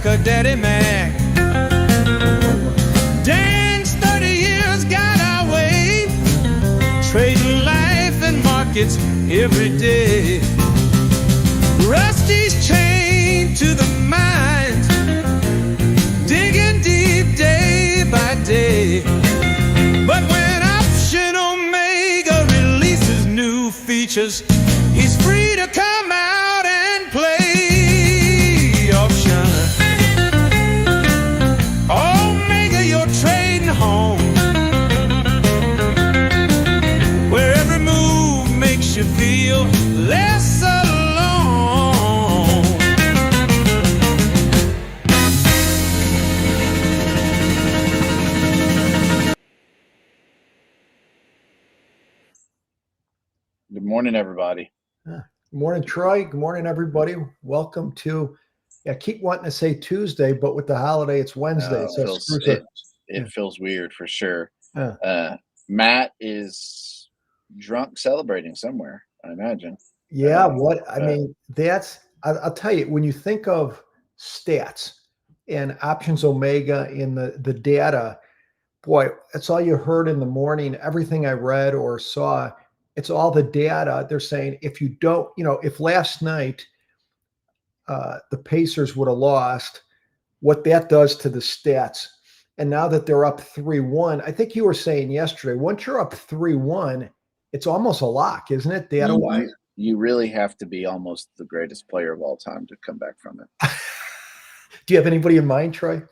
a daddy Mac. Dan's 30 years got our way, trading life and markets every day. Rusty's chained to the mines, digging deep day by day. But when Option Omega releases new features, he's free to come out and play option. Omega, you're trading home, where every move makes you feel less alone. Good morning, everybody. Good morning, Troy. Good morning, everybody. Welcome to, I keep wanting to say Tuesday, but with the holiday, it's Wednesday. It feels weird for sure. Yeah. Matt is drunk celebrating somewhere, I imagine. Yeah, I mean, I'll tell you, when you think of stats and Options Omega in the data, boy, that's all you heard in the morning. Everything I read or saw, it's all the data. They're saying if you don't, if last night the Pacers would have lost, what that does to the stats. And now that they're up 3-1, I think you were saying yesterday, once you're up 3-1, it's almost a lock, isn't it, data-wise? You really have to be almost the greatest player of all time to come back from it. Do you have anybody in mind, Troy?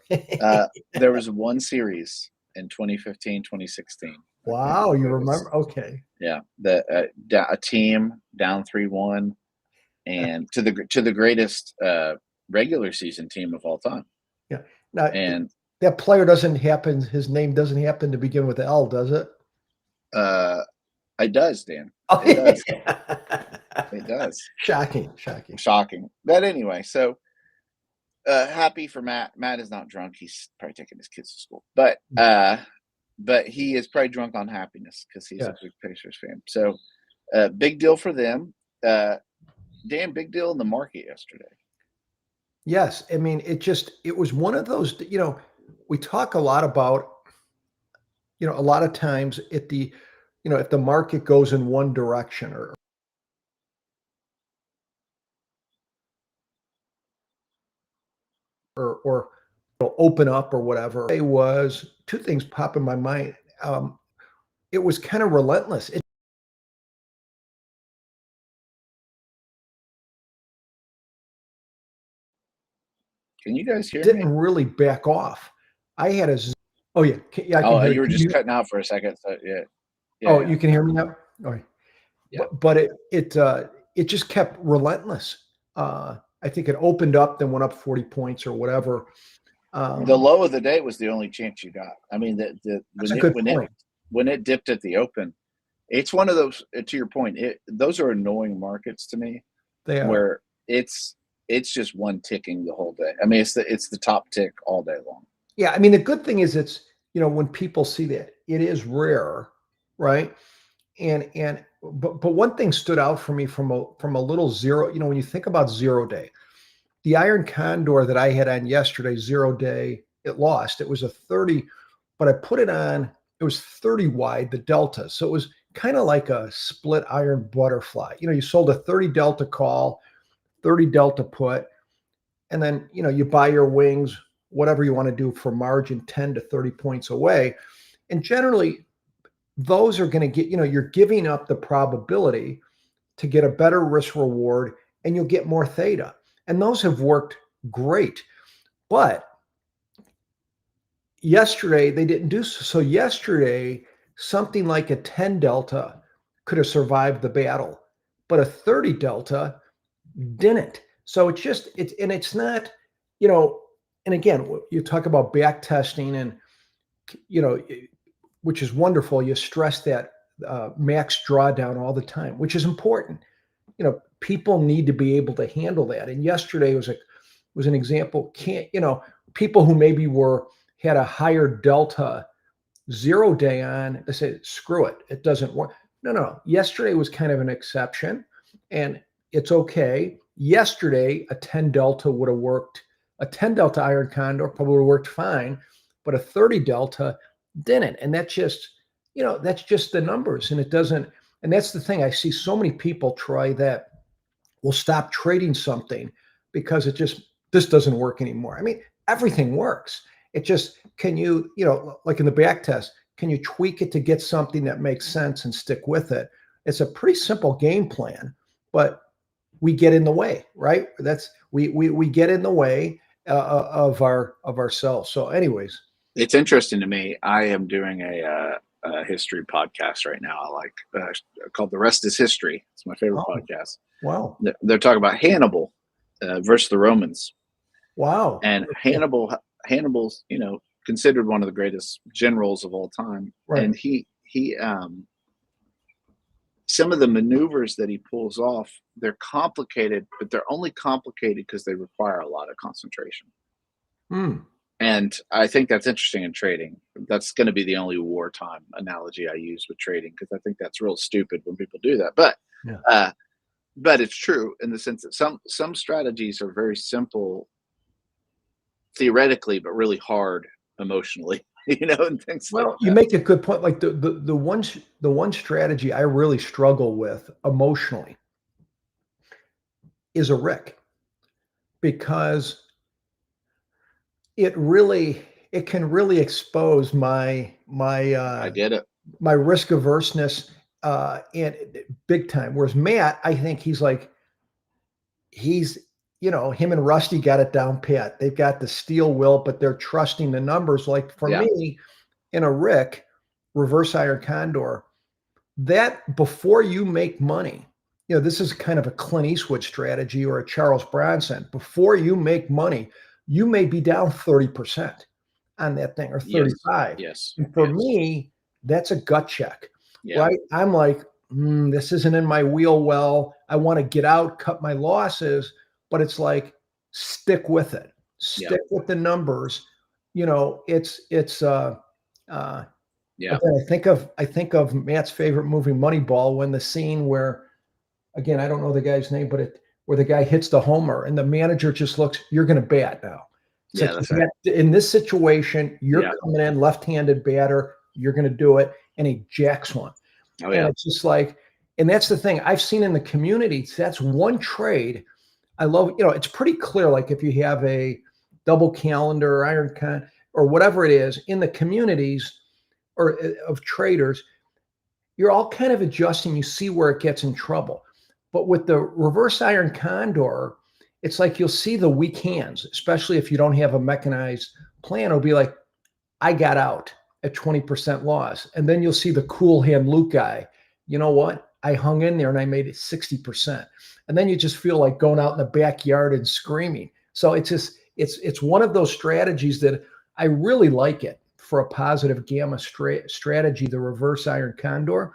There was one series in 2015, 2016. Wow, you remember? Okay. Yeah, a team down 3-1, and to the greatest regular season team of all time. Yeah. Now, and that player his name doesn't happen to begin with L, does it? It does, Dan. Oh, it does. It does. Shocking. But anyway, so happy for Matt. Matt is not drunk. He's probably taking his kids to school. But he is probably drunk on happiness because he's a big Pacers fan. So big deal for them. Dan, big deal in the market yesterday. Yes. I mean, it was one of those, we talk a lot about, a lot of times if the market goes in one direction or open up or whatever, it was two things pop in my mind. It was kind of relentless. Can you guys hear me? Didn't really back off. I had a, oh yeah. I can hear you were just cutting out for a second. So yeah. You can hear me now? All right. Yeah. But it just kept relentless. I think it opened up, then went up 40 points or whatever. The low of the day was the only chance you got. I mean, when it dipped at the open, it's one of those. To your point, those are annoying markets to me. They are. Where it's just one ticking the whole day. I mean, it's the top tick all day long. Yeah, I mean, the good thing is it's when people see that, it is rare, right? But one thing stood out for me from a little zero. When you think about 0 day, the Iron Condor that I had on yesterday, 0 day, it lost. It was a 30, but I put it on. It was 30 wide, the delta. So it was kind of like a split iron butterfly. You sold a 30 delta call, 30 delta put, and then you buy your wings, whatever you want to do for margin, 10 to 30 points away. And generally those are going to get, you're giving up the probability to get a better risk reward, and you'll get more theta. And those have worked great. But yesterday they didn't do so. So yesterday, something like a 10 delta could have survived the battle, but a 30 delta didn't. So it's not, and again, you talk about back testing and, which is wonderful. You stress that max drawdown all the time, which is important. People need to be able to handle that. And yesterday was an example. People who maybe had a higher delta 0 day on, they say, screw it, it doesn't work. No. Yesterday was kind of an exception, and it's okay. Yesterday, a 10 delta would have worked A 10 delta iron condor probably worked fine, but a 30 delta didn't. And that's just, that's just the numbers. And it doesn't, and that's the thing. I see so many people try that will stop trading something because this doesn't work anymore. I mean, everything works. It just, can you, like in the back test, can you tweak it to get something that makes sense and stick with it? It's a pretty simple game plan, but we get in the way, right? We get in the way of ourselves. So anyways, it's interesting to me. I am doing a history podcast right now. I like called The Rest is History. It's my favorite podcast. Wow. They're talking about Hannibal versus the Romans. Wow. And Hannibal's, considered one of the greatest generals of all time. Right. And he some of the maneuvers that he pulls off, they're complicated, but they're only complicated because they require a lot of concentration. And I think that's interesting in trading. That's going to be the only wartime analogy I use with trading, because I think that's real stupid when people do that. But it's true in the sense that some strategies are very simple theoretically, but really hard emotionally, and things. Well, like you make a good point. Like the one strategy I really struggle with emotionally is a Rick, because it can really expose my I get it. my risk averseness and big time. Whereas Matt, I think he's him and Rusty got it down pat. They've got the steel will, but they're trusting the numbers. Like for me, in a Rick, reverse iron condor, that before you make money, this is kind of a Clint Eastwood strategy or a Charles Bronson. Before you make money, you may be down 30% on that thing, or 35. Yes. And for me, that's a gut check, Yeah. right? I'm like, this isn't in my wheel well. I want to get out, cut my losses, but it's like, stick with it. Stick with the numbers. I think of Matt's favorite movie, Moneyball, when the scene where, again, I don't know the guy's name, but where the guy hits the homer and the manager just looks, you're going to bat now. That's right. In this situation, you're coming in left-handed batter, you're going to do it, and he jacks one. And it's just like, and that's the thing I've seen in the community. That's one trade I love. It's pretty clear. Like if you have a double calendar or iron con or whatever it is in the communities or of traders, you're all kind of adjusting. You see where it gets in trouble. But with the reverse iron condor, it's like you'll see the weak hands, especially if you don't have a mechanized plan. It'll be like, I got out at 20% loss. And then you'll see the cool hand Luke guy. You know what? I hung in there and I made it 60%. And then you just feel like going out in the backyard and screaming. So it's one of those strategies that I really like it for a positive gamma strategy, the reverse iron condor.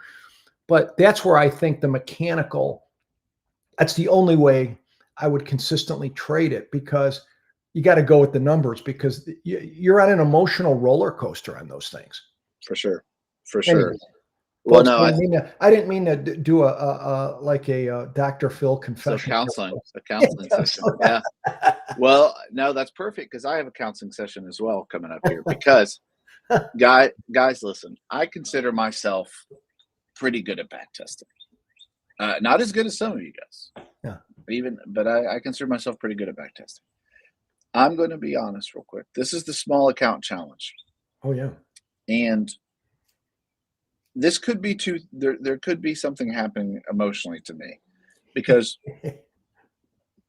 But that's where I think that's the only way I would consistently trade it, because you got to go with the numbers, because you're on an emotional roller coaster on those things. For sure. Anyway, well, no, I didn't mean to do a Dr. Phil confession. A counseling session. Yeah. Well, no, that's perfect, because I have a counseling session as well coming up here. Because guys, listen, I consider myself pretty good at backtesting. Not as good as some of you guys. Yeah. But I consider myself pretty good at backtesting. I'm going to be honest real quick. This is the small account challenge. Oh yeah. And this could be there could be something happening emotionally to me, because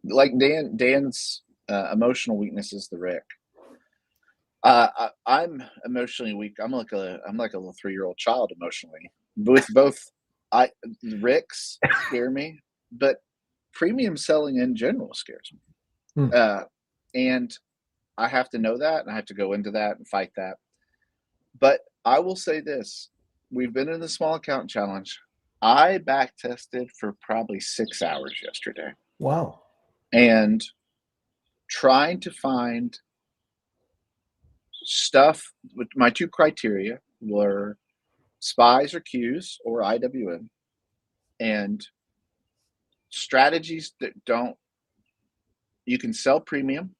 like Dan's emotional weakness is the Rick. I'm emotionally weak. I'm like a little 3-year-old child emotionally. With both, Ricks scare me, but premium selling in general scares me. And I have to know that, and I have to go into that and fight that. But I will say this. We've been in the small account challenge. I back tested for probably 6 hours yesterday. Wow. And trying to find stuff with my two criteria were SPYs or Qs or IWM, and strategies that you can sell premium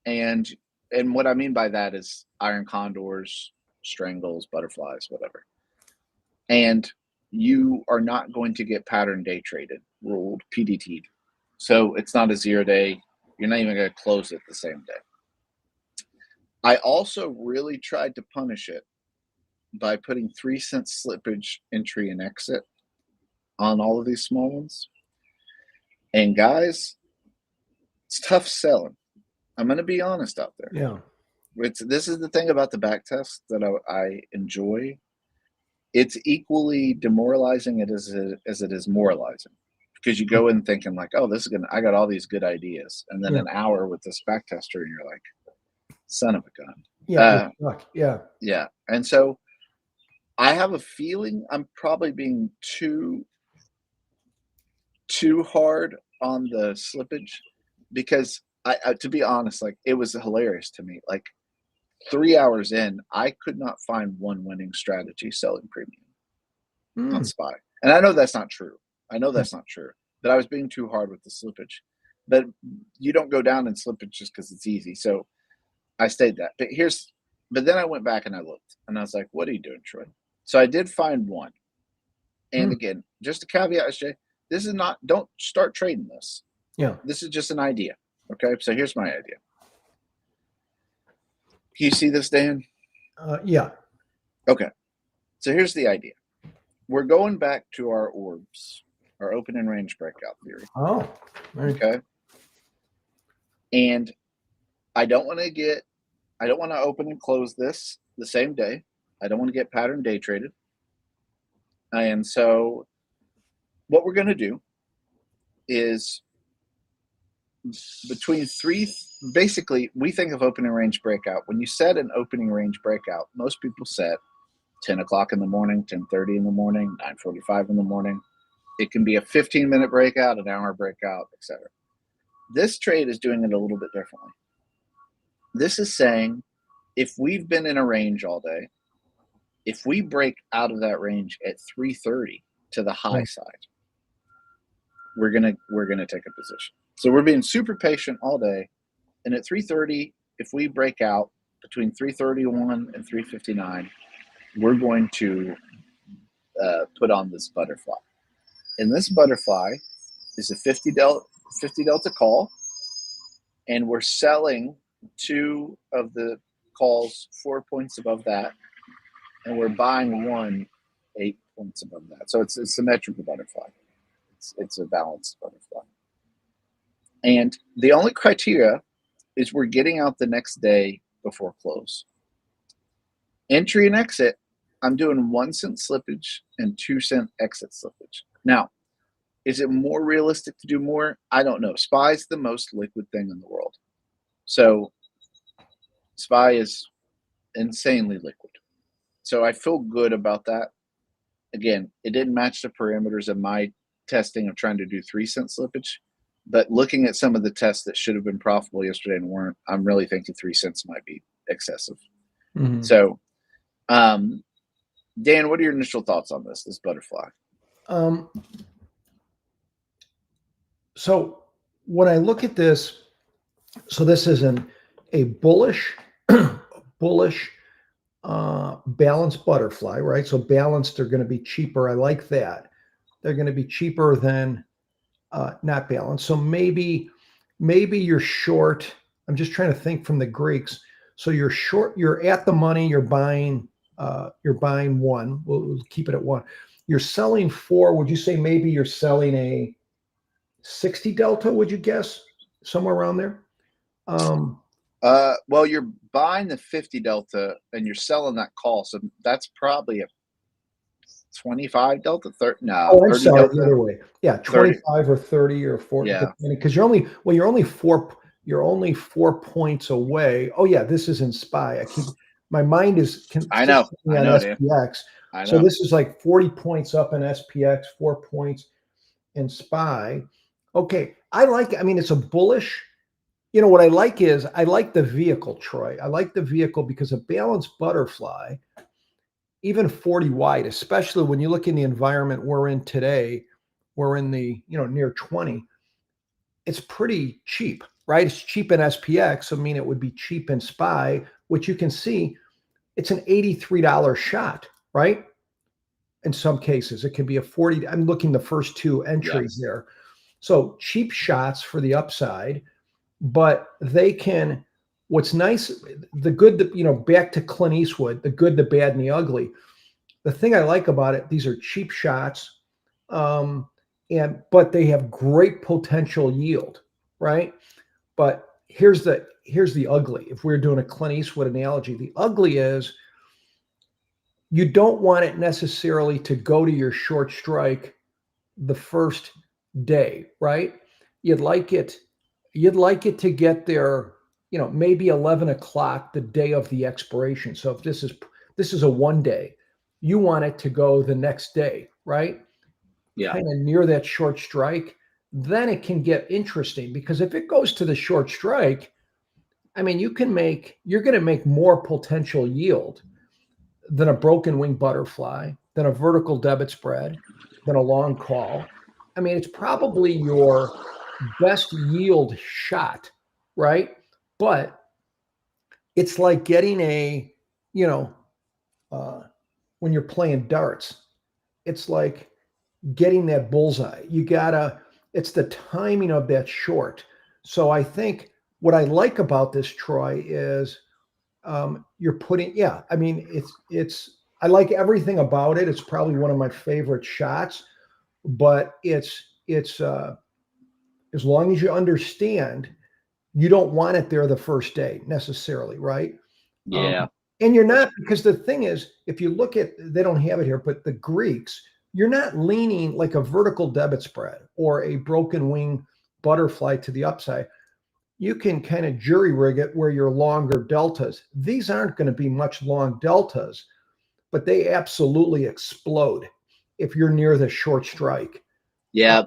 And what I mean by that is iron condors, strangles, butterflies, whatever. And you are not going to get pattern day traded, ruled, PDT'd. So it's not a 0 day. You're not even going to close it the same day. I also really tried to punish it by putting 3-cent slippage entry and exit on all of these small ones. And guys, it's tough selling. I'm going to be honest out there. Yeah. This is the thing about the back test that I enjoy. It's equally demoralizing as it is moralizing, because you go in thinking like, oh, this is I got all these good ideas, and then an hour with this back tester, and you're like, son of a gun. Yeah. Yeah. And so I have a feeling I'm probably being too hard on the slippage, because I to be honest, like, it was hilarious to me. Like, 3 hours in, I could not find one winning strategy selling premium on SPY. And I know that's not true. But I was being too hard with the slippage. But you don't go down in slippage just because it's easy. So I stayed that. But then I went back and I looked, and I was like, what are you doing, Troy? So I did find one. And again, just a caveat, SJ, this is not, don't start trading this. Yeah. This is just an idea. Okay. So here's my idea. Can you see this, Dan? Yeah. Okay. So here's the idea. We're going back to our orbs, our open and range breakout theory. Oh. Okay. And I don't want to open and close this the same day. I don't want to get pattern day traded. And so what we're going to do is basically, we think of opening range breakout. When you set an opening range breakout, most people set 10 o'clock in the morning, 10:30 in the morning, 9:45 in the morning. It can be a 15-minute breakout, an hour breakout, etc. This trade is doing it a little bit differently. This is saying, if we've been in a range all day, if we break out of that range at 3:30 to the high side, we're gonna take a position. So we're being super patient all day, and at 3:30, if we break out between 3:31 and 3:59, we're going to put on this butterfly. And this butterfly is a 50 delta call, and we're selling 2 of the calls 4 points above that, and we're buying 1 8 points above that. So it's a symmetrical butterfly. It's a balanced butterfly. And the only criteria is we're getting out the next day before close. Entry and exit, I'm doing 1 cent slippage and 2 cent exit slippage. Now, is it more realistic to do more? I don't know. SPY is the most liquid thing in the world. So SPY is insanely liquid. So I feel good about that. Again, it didn't match the parameters of my testing of trying to do 3 cent slippage. But looking at some of the tests that should have been profitable yesterday and weren't, I'm really thinking 3 cents might be excessive. So, Dan, what are your initial thoughts on this butterfly? So when I look at this, so this is a bullish, balanced butterfly, right? So balanced are going to be cheaper. I like that. They're going to be cheaper than not balanced. So maybe you're short. I'm just trying to think from the Greeks. So you're short, you're at the money, you're buying 1. We'll keep it at 1. You're selling 4. Would you say maybe you're selling a 60 delta, would you guess? Somewhere around there? Well, you're buying the 50 delta and you're selling that call. So that's probably a 25 delta, 30. No, oh, I'm 30 sorry, delta. the other way. Yeah, 25 or 30 or 40. Yeah. Because you're only 4 points away. Oh yeah, this is in SPY. My mind is I know, on SPX. I know. So this is like 40 points up in SPX, 4 points in SPY. Okay, I like it. I mean, it's a bullish. You know, what I like is I like the vehicle, Troy. I like the vehicle because a balanced butterfly, even 40 wide, especially when you look in the environment we're in today, we're in the, near 20. It's pretty cheap, right? It's cheap in SPX. I mean, it would be cheap in SPY, which you can see it's an $83 shot, right? In some cases, it can be a 40. I'm looking the first two entries there. So cheap shots for the upside, but they can, what's nice, the good, back to Clint Eastwood, the good, the bad, and the ugly. The thing I like about it, these are cheap shots, but they have great potential yield, right? But here's the ugly. If we're doing a Clint Eastwood analogy, the ugly is you don't want it necessarily to go to your short strike the first day, right? You'd like it to get there, maybe 11 o'clock the day of the expiration. So if this is a 1 day, you want it to go the next day, right? Yeah. Kind of near that short strike. Then it can get interesting, because if it goes to the short strike, I mean, you're going to make more potential yield than a broken wing butterfly, than a vertical debit spread, than a long call. I mean, it's probably your best yield shot, right? But it's like getting when you're playing darts, it's like getting that bullseye. It's the timing of that short. So I think what I like about this, Troy, is you're putting, I mean, I like everything about it. It's probably one of my favorite shots, but it's as long as you understand, you don't want it there the first day necessarily, right? Yeah. And you're not, because the thing is, if you look at, they don't have it here, but the Greeks, you're not leaning like a vertical debit spread or a broken wing butterfly to the upside. You can kind of jury rig it where you're longer deltas. These aren't going to be much long deltas, but they absolutely explode if you're near the short strike. Yeah,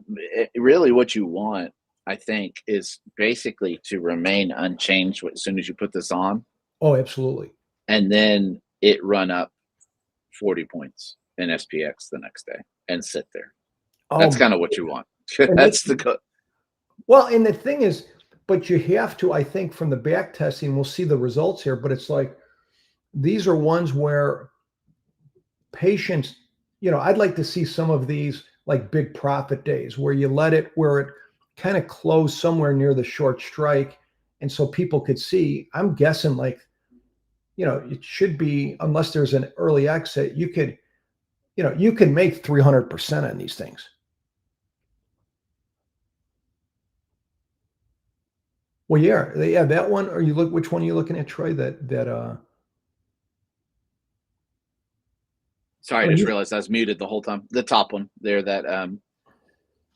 really what you want, I think, is basically to remain unchanged as soon as you put this on. Oh, absolutely. And then it run up 40 points in SPX the next day and sit there. That's kind of what you want. That's the good. Well, and the thing is, but you have to, I think, from the back testing, we'll see the results here, but it's like, these are ones where patience, I'd like to see some of these like big profit days where you where it kind of closed somewhere near the short strike. And so people could see, I'm guessing like, it should be, unless there's an early exit, you can make 300% on these things. Well, yeah, that one. Or which one are you looking at, Troy? Sorry, I just realized I was muted the whole time. The top one there, that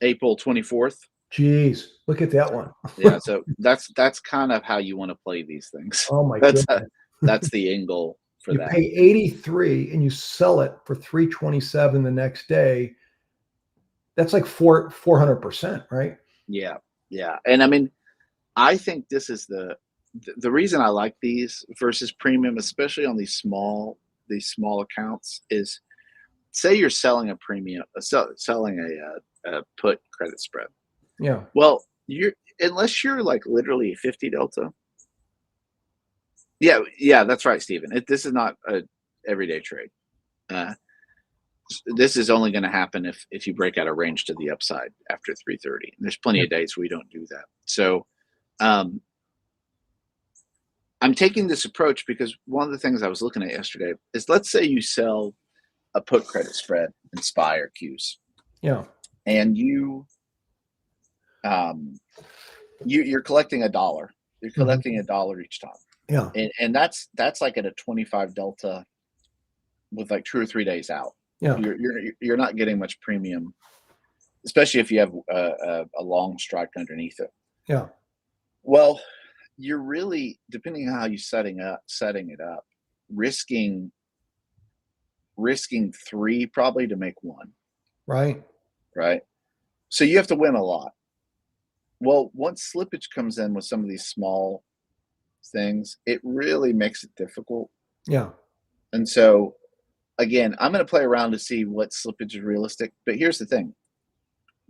April 24th. Jeez, look at that one. Yeah, so that's kind of how you want to play these things. Oh my goodness. That's the angle for you that. You pay 83 and you sell it for 327 the next day. That's like 400%, right? Yeah. And I mean, I think this is the reason I like these versus premium, especially on these small accounts, is say you're selling a premium, selling a put credit spread. Yeah. Well, unless you're like literally 50 delta. Yeah, that's right, Stephen. This is not a everyday trade. This is only going to happen if you break out a range to the upside after 3:30. There's plenty of days we don't do that. So I'm taking this approach because one of the things I was looking at yesterday is, let's say you sell a put credit spread in SPY or Qs. Yeah. And you're collecting $1. You're collecting $1 each time. Yeah. And that's like at a 25 delta with like 2 or 3 days out. Yeah. You're not getting much premium, especially if you have a long strike underneath it. Yeah. Well, you're really, depending on how you're setting it up, risking 3 probably to make 1. Right. So you have to win a lot. Well, once slippage comes in with some of these small things, it really makes it difficult. Yeah. And so, again, I'm going to play around to see what slippage is realistic. But here's the thing,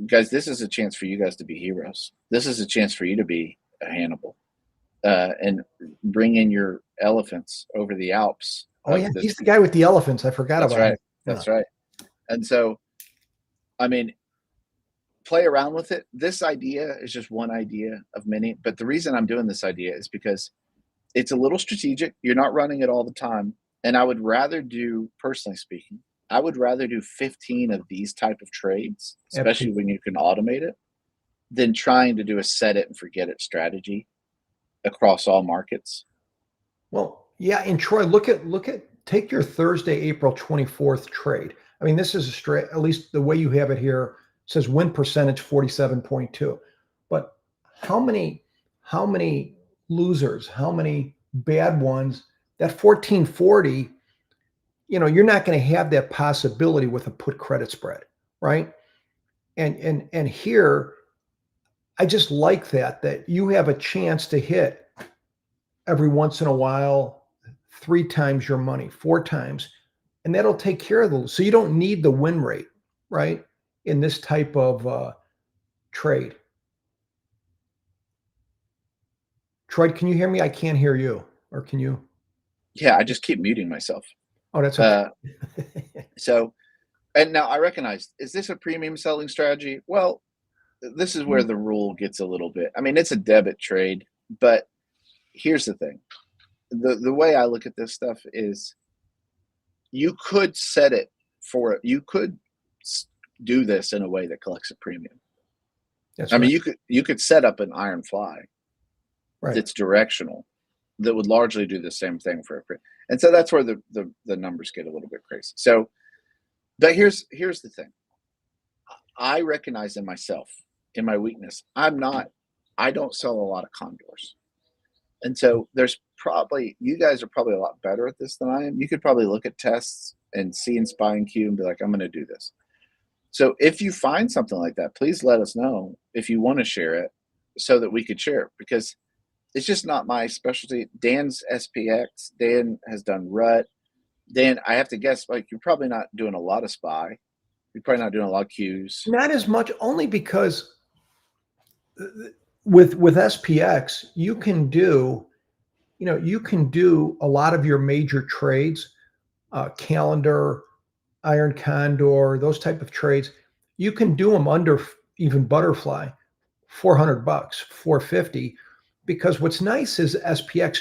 guys, this is a chance for you guys to be heroes. This is a chance for you to be Hannibal, and bring in your elephants over the Alps. Oh yeah, he's the guy with the elephants. I forgot That's about right. him. That's right. And so, I mean, play around with it. This idea is just one idea of many. But the reason I'm doing this idea is because it's a little strategic. You're not running it all the time. And I would rather do, personally speaking, I would rather do 15 of these type of trades, especially when you can automate it, than trying to do a set it and forget it strategy across all markets. Well, yeah. And Troy, take your Thursday, April 24th trade. I mean, this is a straight, at least the way you have it here, says win percentage 47.2. But how many losers, how many bad ones? That 1440, you're not going to have that possibility with a put credit spread, right? And here, I just like that you have a chance to hit every once in a while 3 times your money, 4 times, and that'll take care of those. So you don't need the win rate, right? In this type of trade. Troy, can you hear me? I can't hear you. Or can you? Yeah, I just keep muting myself. Oh, that's okay. So, and now I recognize, is this a premium selling strategy? Well, this is where the rule gets a little bit, I mean, it's a debit trade, but here's the thing. The way I look at this stuff is you could set it for, you could do this in a way that collects a premium. That's I right. mean, you could set up an iron fly that's directional that would largely do the same thing for a premium. And so that's where the numbers get a little bit crazy. So, but here's the thing. I recognize in myself, in my weakness, I don't sell a lot of condors. And so there's probably, you guys are probably a lot better at this than I am. You could probably look at tests and see in SPY and Q and be like, I'm going to do this. So if you find something like that, please let us know if you want to share it so that we could share it, because it's just not my specialty. Dan's SPX, Dan has done RUT. Dan, I have to guess, like, you're probably not doing a lot of SPY. You're probably not doing a lot of Qs. Not as much, only because with SPX, you can do a lot of your major trades, calendar, iron condor, those type of trades. You can do them under even butterfly, $400, $450, because what's nice is SPX,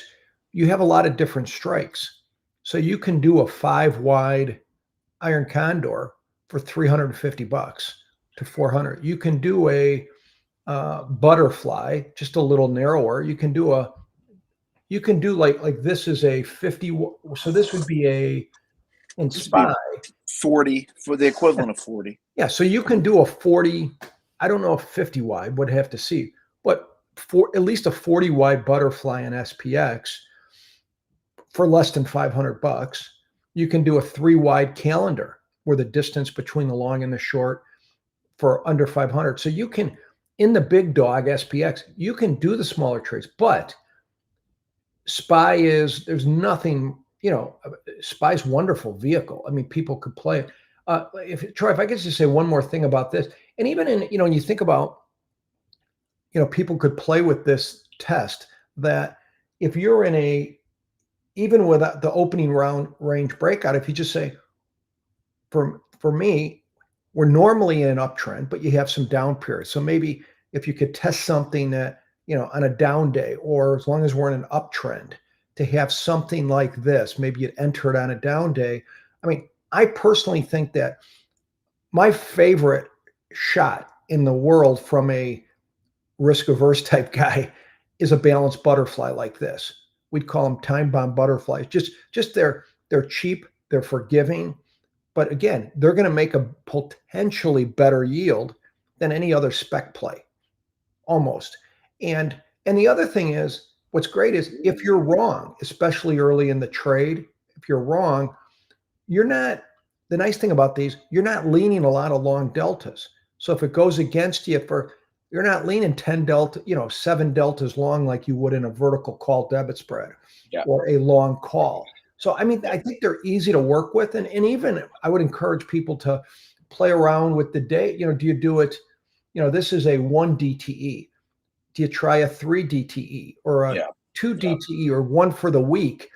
you have a lot of different strikes. So you can do a 5 wide iron condor for $350 to $400. You can do a butterfly, just a little narrower. You can do like this is a 50. So this would be a, in SPY, 40 for the equivalent of 40. Yeah. So you can do a 40. I don't know if 50 wide, would have to see, but for at least a 40 wide butterfly in SPX for less than $500. You can do a 3 wide calendar where the distance between the long and the short for under 500. So you can, in the big dog SPX, you can do the smaller trades, but SPY there's nothing, SPY's wonderful vehicle. I mean, people could play it. Troy, if I could just say one more thing about this, and even in, when you think about, people could play with this test, that if you're in even without the opening round range breakout, if you just say, for me, we're normally in an uptrend, but you have some down periods. So maybe if you could test something that, on a down day, or as long as we're in an uptrend, to have something like this, maybe you'd enter it on a down day. I mean, I personally think that my favorite shot in the world from a risk averse type guy is a balanced butterfly like this. We'd call them time bomb butterflies. Just they're cheap, they're forgiving, but again, they're going to make a potentially better yield than any other spec play, almost. And the other thing is, what's great is if you're wrong, especially early in the trade, if you're wrong, the nice thing about these, you're not leaning a lot of long deltas. So if it goes against you, you're not leaning 10 delta, 7 deltas long like you would in a vertical call debit spread, or a long call. So, I mean, I think they're easy to work with. And even I would encourage people to play around with the day. Do you do it? This is a 1 DTE. Do you try a 3 DTE or a 2 DTE or one for the week?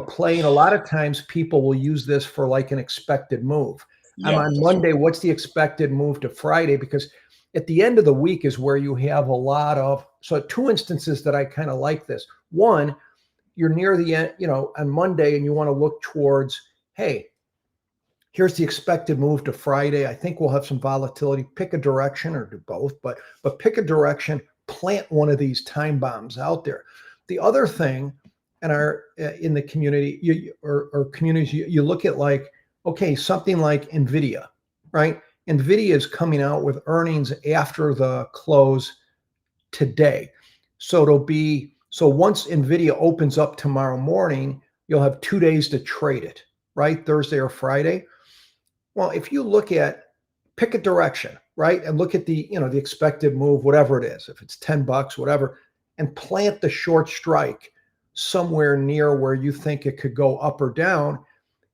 Playing, a lot of times people will use this for like an expected move. I'm on Monday. What's the expected move to Friday? Because at the end of the week is where you have a lot of, so 2 instances that I kind of like this. One, you're near the end, on Monday, and you want to look towards, hey, here's the expected move to Friday. I think we'll have some volatility. Pick a direction, or do both, but pick a direction, plant one of these time bombs out there. The other thing, in the community, or communities, you look at like, okay, something like Nvidia, right? Nvidia is coming out with earnings after the close today. So once Nvidia opens up tomorrow morning, you'll have 2 days to trade it, right? Thursday or Friday. Well, if you pick a direction, right? And look at the expected move, whatever it is, if it's $10, whatever, and plant the short strike somewhere near where you think it could go up or down.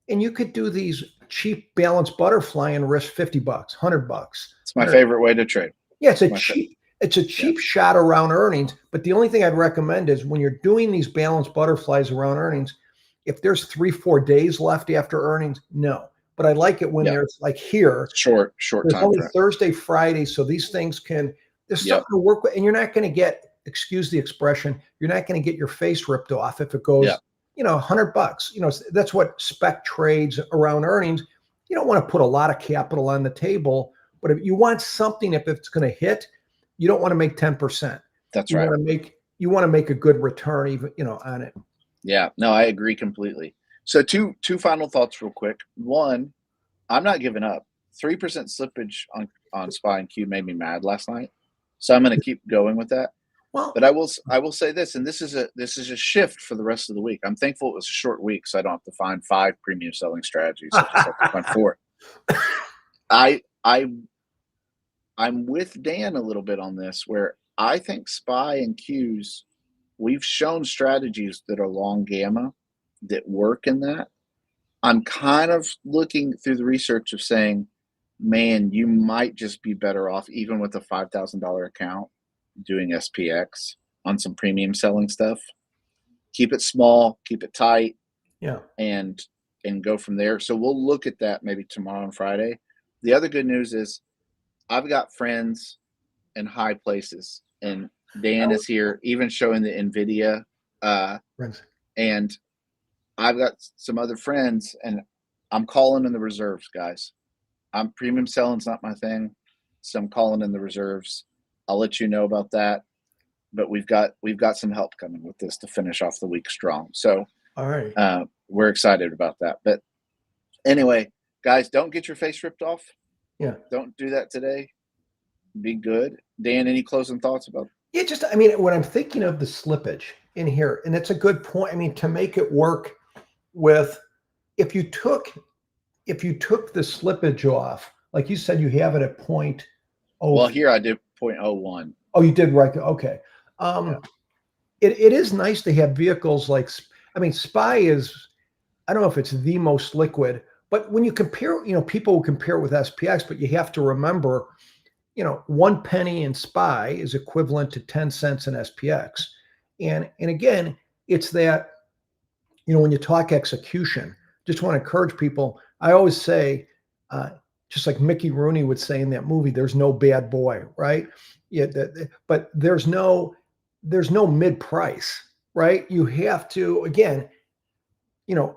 And you could do these cheap balanced butterfly and risk $50, $100. It's my favorite way to trade. Yeah, it's a cheap shot around earnings. But the only thing I'd recommend is when you're doing these balanced butterflies around earnings, if there's 3-4 days left after earnings, no. But I like it when there's like here, short there's time only frame. Thursday, Friday, so these things there's something to work with, and you're not going to get, excuse the expression, you're not going to get your face ripped off if it goes, $100. That's what spec trades around earnings. You don't want to put a lot of capital on the table, but if you want something, if it's going to hit, you don't want to make 10%. That's right. You want to make a good return, even on it. Yeah, no, I agree completely. So two final thoughts real quick. One, I'm not giving up. 3% slippage on SPY and Q made me mad last night, so I'm going to keep going with that. Well, but I will say this, and this is a shift for the rest of the week. I'm thankful it was a short week, so I don't have to find 5 premium selling strategies. I just have to find 4. I'm with Dan a little bit on this, where I think SPY and Qs, we've shown strategies that are long gamma that work in that. I'm kind of looking through the research of saying, man, you might just be better off, even with a $5,000 account, doing SPX on some premium selling stuff. Keep it small, keep it tight, and go from there. So we'll look at that maybe tomorrow and Friday. The other good news is I've got friends in high places, and Dan is here, even showing the Nvidia, and I've got some other friends, and I'm calling in the reserves, guys. I'm premium selling's not my thing, so I'm calling in the reserves. I'll let you know about that, but we've got some help coming with this to finish off the week strong. So, all right, we're excited about that. But anyway, guys, don't get your face ripped off. Yeah, don't do that today. Be good. Dan, any closing thoughts about? Yeah, when I'm thinking of the slippage in here, and it's a good point. To make it work with, if you took the slippage off, like you said, you have it at 0.0. Well, here I did 0.01. Oh, you did, right? Okay. It is nice to have vehicles like, SPY is, I don't know if it's the most liquid, but when you compare, people will compare it with SPX, but you have to remember, 1 penny in SPY is equivalent to 10 cents in SPX. And again, it's that, when you talk execution, just want to encourage people. I always say, just like Mickey Rooney would say in that movie, there's no bad boy, right? Yeah, but there's no mid price, right? You have to, again,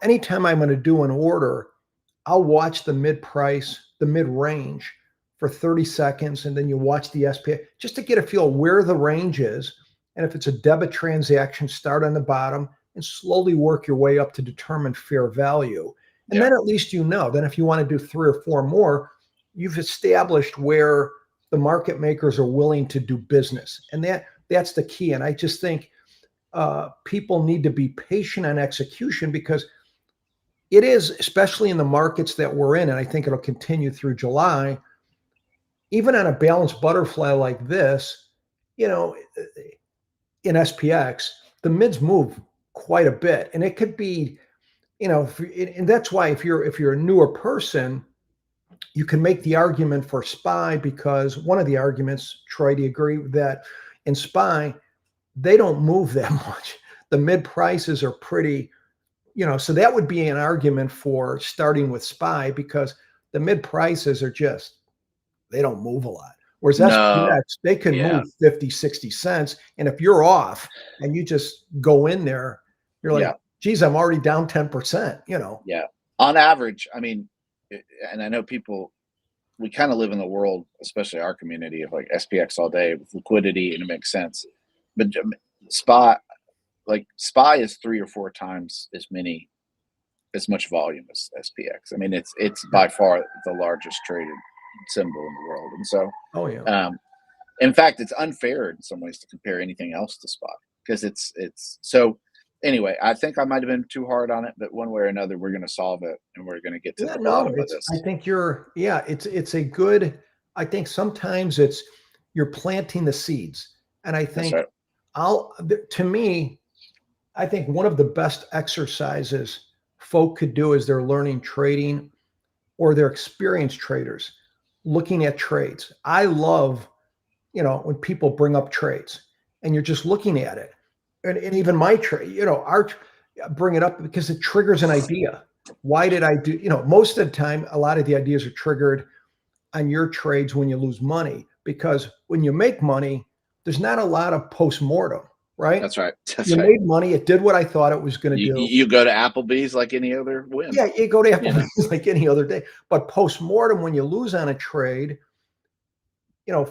anytime I'm going to do an order, I'll watch the mid price, the mid range for 30 seconds, and then you watch the SPX just to get a feel where the range is. And if it's a debit transaction, start on the bottom and slowly work your way up to determine fair value. And then at least then if you want to do 3 or 4 more, you've established where the market makers are willing to do business. And that's the key. And I just think people need to be patient on execution, because it is, especially in the markets that we're in, and I think it'll continue through July, even on a balanced butterfly like this, in SPX, the mids move quite a bit. And it could be, and that's why if you're a newer person, you can make the argument for SPY, because one of the arguments, Troy, do you agree that In SPY, they don't move that much. The mid prices are pretty, so that would be an argument for starting with SPY, because the mid prices are they don't move a lot. Whereas No. SPX, they can move 50, 60 cents. And if you're off and you just go in there, you're like, geez, I'm already down 10%, Yeah. On average, I mean, and I know we kind of live in the world, especially our community, of like SPX all day with liquidity, and it makes sense. But SPY is 3 or 4 times as much volume as SPX. I mean, it's by far the largest traded symbol in the world. And so, in fact, it's unfair in some ways to compare anything else to SPY, because it's so. Anyway, I think I might have been too hard on it, but one way or another, we're going to solve it, and we're going to get to the bottom of this. I think it's a good. I think sometimes you're planting the seeds, and I think to me, I think one of the best exercises folk could do is they're learning trading, or they're experienced traders looking at trades. I love, when people bring up trades and you're just looking at it, and even my trade, bring it up because it triggers an idea. Why did I do, most of the time, a lot of the ideas are triggered on your trades when you lose money, because when you make money, there's not a lot of post-mortem, right? That's right. You made money. It did what I thought it was going to do. You go to Applebee's like any other win. Yeah, you go to Applebee's like any other day. But post-mortem, when you lose on a trade,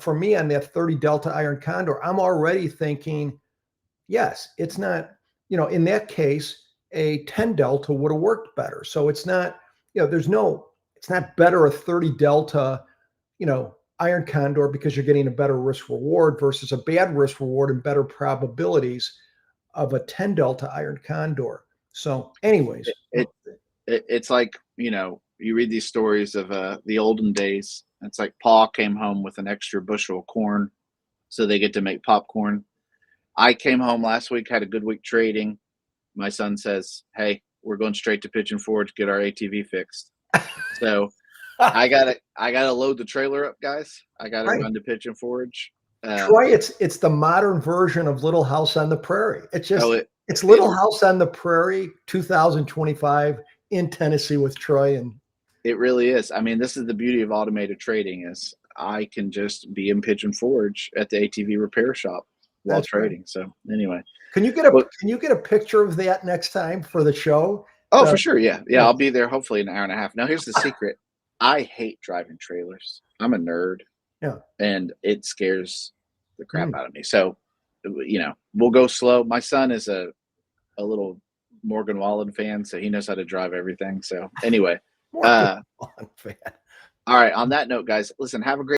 for me on that 30 Delta Iron Condor, I'm already thinking, yes, it's not, in that case, a 10 Delta would have worked better. So it's not, it's not better a 30 Delta, Iron Condor because you're getting a better risk reward versus a bad risk reward and better probabilities of a 10 Delta Iron Condor. So anyways, it's like, you read these stories of the olden days. It's like Pa came home with an extra bushel of corn so they get to make popcorn. I came home last week, had a good week trading. My son says, hey, we're going straight to Pigeon Forge to get our ATV fixed. So I gotta load the trailer up, guys. I gotta run to Pigeon Forge. Troy, it's the modern version of Little House on the Prairie. It's just it's Little House on the Prairie 2025 in Tennessee with Troy. And it really is. I mean, this is the beauty of automated trading, is I can just be in Pigeon Forge at the ATV repair shop while trading. Right. So anyway, can you get a picture of that next time for the show? Oh, for sure. Yeah. I'll be there hopefully in an hour and a half. Now, here's the secret. I hate driving trailers. I'm a nerd. Yeah. And it scares the crap out of me. So, we'll go slow. My son is a little Morgan Wallen fan, so he knows how to drive everything. So anyway, all right. On that note, guys, listen, have a great